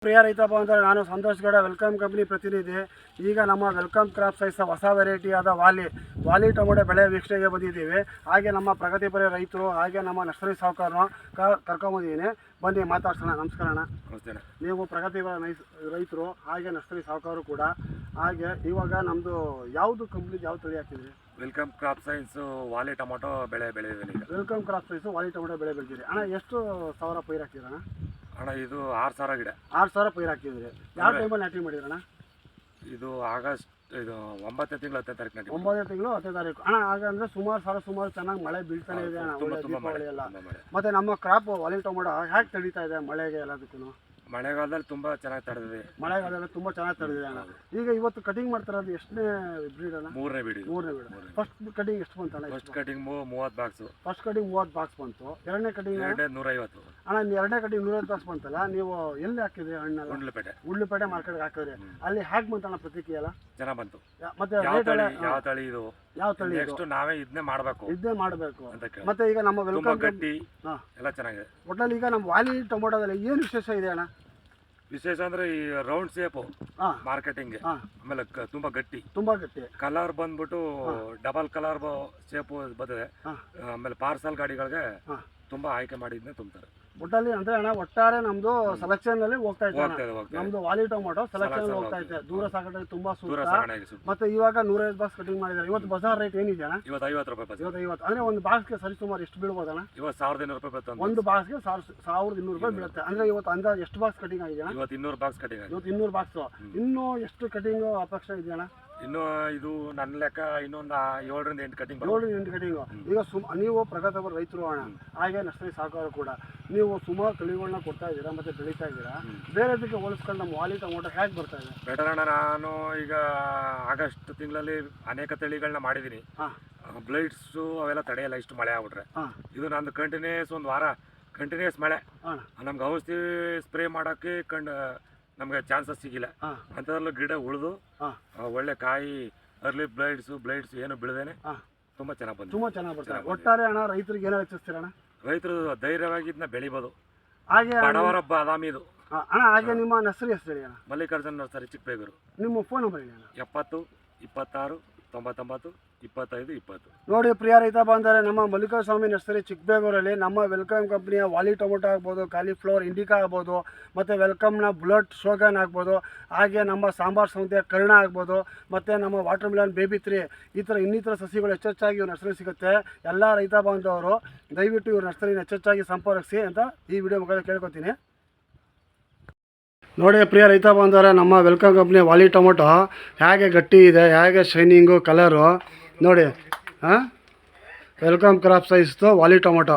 ಪ್ರಿಯ ರೈತ ಬಾಂಧವರೇ, ನಾನು ಸಂತೋಷ್ ಗೌಡ, ವೆಲ್ಕಮ್ ಕಂಪ್ನಿ ಪ್ರತಿನಿಧಿ. ಈಗ ನಮ್ಮ ವೆಲ್ಕಮ್ ಕ್ರಾಪ್ ಸೈನ್ಸ್ ಹೊಸ ವೆರೈಟಿಯಾದ ವಾಲಿ ಟೊಮೊಟೊ ಬೆಳೆ ವೀಕ್ಷಣೆಗೆ ಬಂದಿದ್ದೀವಿ. ಹಾಗೆ ನಮ್ಮ ಪ್ರಗತಿಪರ ರೈತರು ಹಾಗೆ ನಮ್ಮ ನರ್ಸರಿ ಸಾಹುಕಾರನು ಕರ್ಕೊಂಬಂದಿದ್ದೀನಿ. ಬನ್ನಿ ಮಾತಾಡ್ಸೋಣ. ನಮಸ್ಕಾರ ಅಣ್ಣ. ನಮಸ್ತೆ. ನೀವು ಪ್ರಗತಿಪರ ರೈತರು ಹಾಗೆ ನರ್ಸರಿ ಸಾಹುಕಾರರು ಕೂಡ. ಹಾಗೆ ಇವಾಗ ನಮ್ಮದು ಯಾವುದು ಕಂಪ್ನಿದು ಯಾವ ತಳಿ ಹಾಕಿದ್ರಿ? ವೆಲ್ಕಮ್ ಕ್ರಾಪ್ ಸೈನ್ಸ್ ವಾಲಿ ಟೊಮೊಟೊ ಬೆಳೆ ಬೆಳೆದಿದ್ದೀನಿ. ವೆಲ್ಕಮ್ ಕ್ರಾಪ್ ಸೈನ್ಸ್ ವಾಲಿ ಟೊಮೊಟೊ ಬೆಳೆ ಬೆಳೆದಿರಿ ಅಣ್ಣ. ಎಷ್ಟು ಸಾವಿರ ಪೈರು ಹಾಕಿದ್ರಣ್ಣ? ಅಣ್ಣ ಇದು 6,000 ಗಿಡ. 6,000 ಪೈರು ಹಾಕಿದ್ರಿ. ಯಾವ ಟೈಮಲ್ಲಿ ನಾಟಿ ಮಾಡಿದ್ರಣ್ಣ? ಇದು ಆಗಸ್ಟ್ 9ನೇ ತಿಂಗಳು 10ನೇ ತಾರೀಕು ನಾಟಿ. 9ನೇ ತಿಂಗಳು 10ನೇ ತಾರೀಕು ಅಣ್ಣ. ಹಾಗಂದ್ರೆ ಸುಮಾರು ಚೆನ್ನಾಗಿ ಮಳೆ ಬೀಳ್ತಾನೆ ಇದೆ ಅಣ್ಣ. ಒಳ್ಳೆ ದೀಪಾವಳಿ ಎಲ್ಲ. ಮತ್ತೆ ನಮ್ಮ ಕ್ರಾಪ್ ವಾಲಿ ಟೊಮೊಟೊ ಹೇಗೆ ತಡೀತಾ ಇದೆ ಮಳೆಗೆ ಎಲ್ಲದಕ್ಕೂ? ಮಳೆಗಾಲದಲ್ಲಿ ತುಂಬ ಚೆನ್ನಾಗಿ ತಡೆದಿದೆ. ಮಳೆಗಾಲದಲ್ಲಿ ತುಂಬ ಚೆನ್ನಾಗಿ ತಡೆದಿದೆ ಅಣ್ಣ. ಈಗ ಇವತ್ತು ಕಟಿಂಗ್ ಮಾಡ್ತಾರದು ಎಷ್ಟನೇ ಬ್ರೀಡ್ ಅಣ್ಣ? ಮೂರನೇ ಬೀಡಿ. ಫಸ್ಟ್ ಕಟಿಂಗ್ ಎಷ್ಟು ಬಂತು ಅಣ್ಣ? First cutting 30 box. First cutting 30 box ಬಂತು. ಎರಡನೇ ಕಟಿಂಗ್ 150 ಅಣ್ಣ. ಎರಡನೇ ಕಟಿಂಗ್ 150 ಬಾಕ್ಸ್ ಬಂತಲ್ಲ. ನೀವು ಎಲ್ಲಿ ಹಾಕಿದ್ರಿ ಹಣ್ಣೆಲ್ಲ? ಉಳ್ಳಿಪೇಟೆ ಮಾರ್ಕೆಟ್ಗೆ ಹಾಕಿದ್ರಿ. ಅಲ್ಲಿ ಹೇಗೆ ಬಂತಣ್ಣ ಪ್ರತಿಕ್ರಿಯೆ ಎಲ್ಲ? ಚೆನ್ನಾಗಿ ಬಂತು. ಮತ್ತೆ ಯಾವ ತಳಿ ಇದು? ಯಾವ ತಳಿ? ನೆಕ್ಸ್ಟ್ ನಾವೇ ಇದನ್ನೇ ಮಾಡಬೇಕು. ಮತ್ತೆ ಈಗ ನಮ್ಮ ವೆಲ್ಕಮ್ ಗಟ್ಟಿ ಎಲ್ಲ ಚೆನ್ನಾಗಿದೆ. ಒಟ್ಟಲ್ಲಿ ಈಗ ನಮ್ಮ ವಾಲಿ ಟೊಮೊಟೊದಲ್ಲಿ ಏನು ವಿಶೇಷ ಇದೆ ಅಣ್ಣ? ವಿಶೇಷ ಅಂದ್ರೆ ಈ ರೌಂಡ್ ಶೇಪ್ ಮಾರ್ಕೆಟಿಂಗ್, ಆಮೇಲೆ ತುಂಬಾ ಗಟ್ಟಿ ಕಲರ್ ಬಂದ್ಬಿಟ್ಟು ಡಬಲ್ ಕಲರ್ ಶೇಪ್ ಬರ್ತದೆ. ಆಮೇಲೆ ಪಾರ್ಸಲ್ ಗಾಡಿಗಳಿಗೆ ತುಂಬಾ ಆಯ್ಕೆ ಮಾಡಿದ್ನೆ ತುಂಬ್ತಾರೆ. ಒಟ್ಟಲ್ಲಿ ಅಂದ್ರೆ ಅಣ್ಣ ಒಟ್ಟಾರೆ ನಮ್ದು ಸೆಲೆಕ್ಷನ್ ಅಲ್ಲಿ ಹೋಗ್ತಾ ಇದೆ. ನಮ್ದು ವಾಲಿ ಟೊಮೊಟೊ ಸೆಲೆಕ್ಷನ್ ದೂರ ಸಾಗಣೆ ತುಂಬಾ ಸೂಕ್ತ. ಮತ್ತೆ ಇವಾಗ 150 ಬಾಕ್ಸ್ ಕಟಿಂಗ್ ಮಾಡಿದ್ದಾರೆ. ಇವತ್ತು ಬಜಾರ್ ರೇಟ್ ಏನಿದೆ ಅಣ್ಣ? ಇವತ್ತು 50 ರೂಪಾಯಿ. 50 ಅಂದ್ರೆ ಒಂದು ಬಾಕ್ಸ್ಗೆ ಸರಿ ಸುಮಾರು ಎಷ್ಟು ಬೀಳ್ಬೋದಣ್ಣ? ಇವತ್ತು 1,200 ರೂಪಾಯಿ ಬರ್ತದೆ. ಒಂದು ಬಾಕ್ಸ್ಗೆ 1,200 ರೂಪಾಯಿ ಬೀಳುತ್ತೆ. ಅಂದ್ರೆ ಇವತ್ತು ಅಂದಾಜು ಎಷ್ಟು ಬಾಕ್ಸ್ ಕಟಿಂಗ್ ಆಗಿದೆ? ಇವತ್ತು 200 ಬಾಕ್ಸ್ ಕಟಿಂಗ್. ಇವತ್ತು 200 ಬಾಕ್ಸ್. ಇನ್ನೂ ಎಷ್ಟು ಕಟಿಂಗ್ ಅಪೇಕ್ಷೆ ಇದೆಯಣ್ಣ? ಇನ್ನು ಇದು ನನ್ನ ಲೆಕ್ಕ ಇನ್ನೊಂದು 7ರಿಂದ 8 ಕಟಿಂಗ್. 7ರಿಂದ 8 ಕಟಿಂಗ್. ಈಗ ನೀವು ಪ್ರಗತಿಪರ ರೈತರು ಅಣ್ಣ, ಹಾಗೆ ನರ್ಸರಿ ಸಾಹುಕಾರರು ಕೂಡ. ನೀವು ಸುಮಾರು ತಳಿಗಳನ್ನ ಕೊಡ್ತಾ ಇದ್ದೀರಾ ಮತ್ತೆ ಬೆಳೀತಾ ಇದ್ದೀರಾ. ಬೇರೆದಕ್ಕೆ ಹೋಲಿಸ್ಕೊಂಡು ನಮ್ಮ ವಾಲಿ ಟೊಮೊಟೊ ಹೇಗೆ ಬರ್ತಾ ಇದೆ? ಬೆಟರ್ ಅಣ್ಣ. ನಾನು ಈಗ ಆಗಸ್ಟ್ ತಿಂಗಳಲ್ಲಿ ಅನೇಕ ತಳಿಗಳನ್ನ ಮಾಡಿದ್ದೀನಿ. ಬ್ಲೈಟ್ಸು ಅವೆಲ್ಲ ತಡೆಯಲ್ಲ ಇಷ್ಟು ಮಳೆ ಆಗ್ಬಿಟ್ರೆ. ಇದು ನಂದು ಕಂಟಿನ್ಯೂಸ್ ಒಂದು ವಾರ ಕಂಟಿನ್ಯೂಸ್ ಮಳೆ. ನಮ್ಗೆ ಔಷಧಿ ಸ್ಪ್ರೇ ಮಾಡೋಕ್ಕೆ ನಮ್ಗೆ ಚಾನ್ಸಸ್ ಸಿಗಿಲ್ಲ. ಅಂಥದ್ರಲ್ಲೂ ಗಿಡ ಉಳಿದು ಒಳ್ಳೆ ಕಾಯಿ ಅರ್ಲಿ ಬ್ಲೈಟ್ಸ್ ಏನು ಬಿಡದೇನೆ ತುಂಬಾ ಚೆನ್ನಾಗಿ ಬಂತು. ತುಂಬಾ ಚೆನ್ನಾಗಿ ಬರ್ತದೆ. ಒಟ್ಟಾರೆ ಅಣ್ಣ ರೈತರಿಗೆ ಏನೋ ಹೆಚ್ಚಿಸ್ತೀರಣ್ಣ? ರೈತರು ಧೈರ್ಯವಾಗಿ ಇದನ್ನ ಬೆಳಿಬೋದು. ಹಾಗೆ ಬಡವರ ಬಾದಾಮಿ ಇದು ಅಣ್ಣ. ಹಾಗೆ ನಿಮ್ಮ ನರ್ಸರಿ ಹೆಸರು ಹೇಳಿ ಅಣ್ಣ? ಮಲ್ಲಿಕಾರ್ಜುನ್ ನರ್ಸರಿ, ಚಿಕ್ಕಬೇಗೂರು. ನಿಮ್ಮ ಫೋನ್ ನಂಬರ್ ಹೇಳಿ ಅಣ್ಣ? 70 26 99 25 20. ನೋಡಿ ಪ್ರಿಯ ರೈತ ಬಾಂಧವರೇ, ನಮ್ಮ ಮಲ್ಲಿಕಾರ್ಜುನ ನರ್ಸರಿ ಚಿಕ್ಕಬೇಗೂರಲ್ಲಿ ನಮ್ಮ ವೆಲ್ಕಮ್ ಕಂಪ್ನಿಯ ವಾಲಿ ಟೊಮೊಟೊ ಆಗ್ಬೋದು, ಕಾಲಿಫ್ಲವರ್ ಇಂಡಿಕಾ ಆಗ್ಬೋದು, ಮತ್ತು ವೆಲ್ಕಮ್ನ ಬುಲೆಟ್ ಶೋಗನ್ ಆಗ್ಬೋದು, ಹಾಗೆ ನಮ್ಮ ಸಾಂಬಾರ್ ಸೌಂದರ್ಯ ಕರ್ಣ ಆಗ್ಬೋದು, ಮತ್ತು ನಮ್ಮ ವಾಟರ್ ಮಿಲನ್ ಬೇಬಿ 3 ಈ ಥರ ಇನ್ನಿತರ ಸಸಿಗಳು ಹೆಚ್ಚೆಚ್ಚಾಗಿ ಇವ್ರ ನರ್ಸರಿ ಸಿಗುತ್ತೆ. ಎಲ್ಲ ರೈತ ಬಾಂಧವರು ದಯವಿಟ್ಟು ಇವ್ರ ನರ್ಸರಿನ ಹೆಚ್ಚೆಚ್ಚಾಗಿ ಸಂಪರ್ಕಿಸಿ ಅಂತ ಈ ವಿಡಿಯೋ ಮುಖಾಂತರ ಕೇಳ್ಕೊತೀನಿ. ನೋಡಿ ಪ್ರಿಯ ರೈತ ಬಾಂಧವರೇ, ನಮ್ಮ ವೆಲ್ಕಮ್ ಕಂಪ್ನಿಯ ವಾಲಿ ಟೊಮೊಟೊ ಹೇಗೆ ಗಟ್ಟಿ ಇದೆ, ಹೇಗೆ ಶೈನಿಂಗು ಕಲರು ನೋಡಿ. ವೆಲ್ಕಮ್ ಕ್ರಾಪ್ ಸೈನ್ಸ್ದು ವಾಲಿ ಟೊಮೊಟೊ.